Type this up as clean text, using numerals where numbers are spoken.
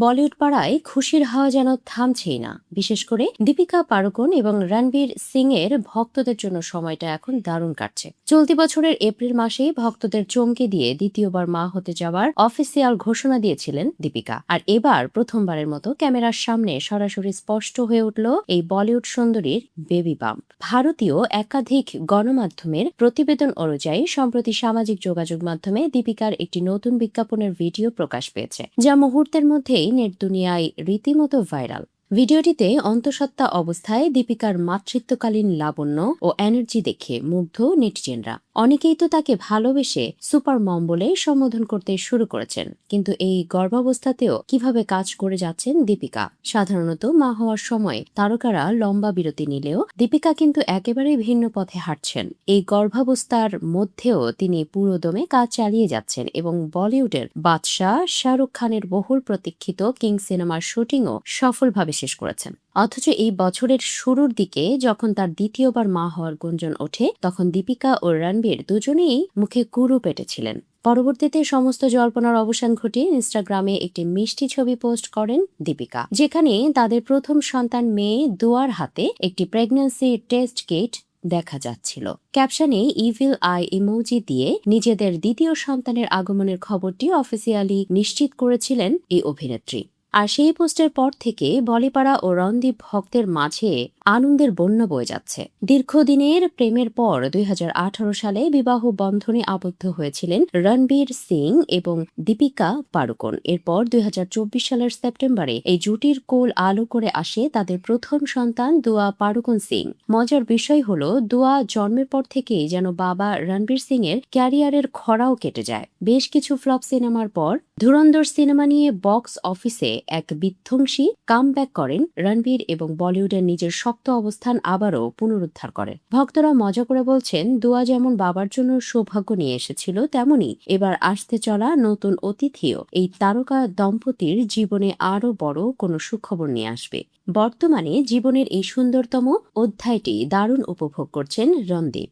বলিউড পাড়ায় খুশির হাওয়া যেন থামছেই না। বিশেষ করে দীপিকা পাড়ুকোন এবং রণবীর সিং এর ভক্তদের জন্য সময়টা এখন দারুণ কাটছে। চলতি বছরের এপ্রিল মাসেই ভক্তদের চমকে দিয়ে দ্বিতীয়বার মা হতে যাওয়ার অফিসিয়াল ঘোষণা দিয়েছিলেন দীপিকা। আর এবার প্রথমবারের মতো ক্যামেরার সামনে সরাসরি স্পষ্ট হয়ে উঠল এই বলিউড সুন্দরীর বেবি বাম্প। ভারতীয় একাধিক গণমাধ্যমের প্রতিবেদন অনুযায়ী সম্প্রতি সামাজিক যোগাযোগ মাধ্যমে দীপিকার একটি নতুন বিজ্ঞাপনের ভিডিও প্রকাশ পেয়েছে, যা মুহূর্তের মধ্যেই নেট দুনিয়ায় রীতিমতো ভাইরাল। ভিডিওটিতে অন্তঃসত্ত্বা অবস্থায় দীপিকার মাতৃত্বকালীন লাবণ্য ও এনার্জি দেখে মুগ্ধ নেটিজেনরা। অনেকেই তো তাকে ভালোবেসে সুপার মম বলে সম্বোধন করতে শুরু করেছেন। কিন্তু এই গর্ভাবস্থাতেও কিভাবে কাজ করে যাচ্ছেন দীপিকা। সাধারণত মা হওয়ার সময় তারকারা লম্বা বিরতি নিলেও দীপিকা কিন্তু একেবারে ভিন্ন পথে হাঁটছেন। এই গর্ভাবস্থার মধ্যেও তিনি পুরোদমে কাজ চালিয়ে যাচ্ছেন এবং বলিউডের বাদশাহ শাহরুখ খানের বহুল প্রতীক্ষিত কিং সিনেমার শুটিংও সফলভাবে শেষ করেছেন। অথচ এই বছরের শুরুর দিকে যখন তার দ্বিতীয়বার মা হওয়ার গুঞ্জন ওঠে, তখন দীপিকা ও রণবীর দুজনেই মুখে কুরু পেটেছিলেন। পরবর্তীতে সমস্ত জল্পনার অবসান ঘটিয়ে ইনস্টাগ্রামে একটি মিষ্টি ছবি পোস্ট করেন দীপিকা, যেখানে তাদের প্রথম সন্তান মেয়ে দুয়ার হাতে একটি প্রেগন্যান্সি টেস্ট কিট দেখা যাচ্ছিল। ক্যাপশনে ইভিল আই ইমোজি দিয়ে নিজেদের দ্বিতীয় সন্তানের আগমনের খবরটি অফিসিয়ালি নিশ্চিত করেছিলেন এই অভিনেত্রী। আর সেই পোস্টের পর থেকে বলিপাড়া ও রণদীপ ভক্তের মাঝে আনন্দের বন্যা বয়ে যাচ্ছে। দীর্ঘদিনের প্রেমের পর 2018 সালে বিবাহ বন্ধনে আবদ্ধ হয়েছিলেন রণবীর সিং এবং দীপিকা পাড়ুকোন। এরপর 2024 সালের সেপ্টেম্বরে এই জুটির কোল আলো করে আসে তাদের প্রথম সন্তান দুয়া পাড়ুকোন সিং। মজার বিষয় হলো, দুয়া জন্মের পর থেকেই যেন বাবা রণবীর সিং এর ক্যারিয়ারের খরাও কেটে যায়। বেশ কিছু ফ্লপ সিনেমার পর ধুরন্ধর সিনেমা নিয়ে বক্স অফিসে এক বিধ্বংসী কামব্যাক করেন রণবীর এবং বলিউডের নিজের শক্ত অবস্থান আবারও পুনরুদ্ধার করেন। ভক্তরা মজা করে বলছেন, দুয়া যেমন বাবার জন্য সৌভাগ্য নিয়ে এসেছিল, তেমনি এবার আসতে চলা নতুন অতিথিও এই তারকা দম্পতির জীবনে আরও বড় কোনো সুখবর নিয়ে আসবে। বর্তমানে জীবনের এই সুন্দরতম অধ্যায়টি দারুণ উপভোগ করছেন রণদীপ।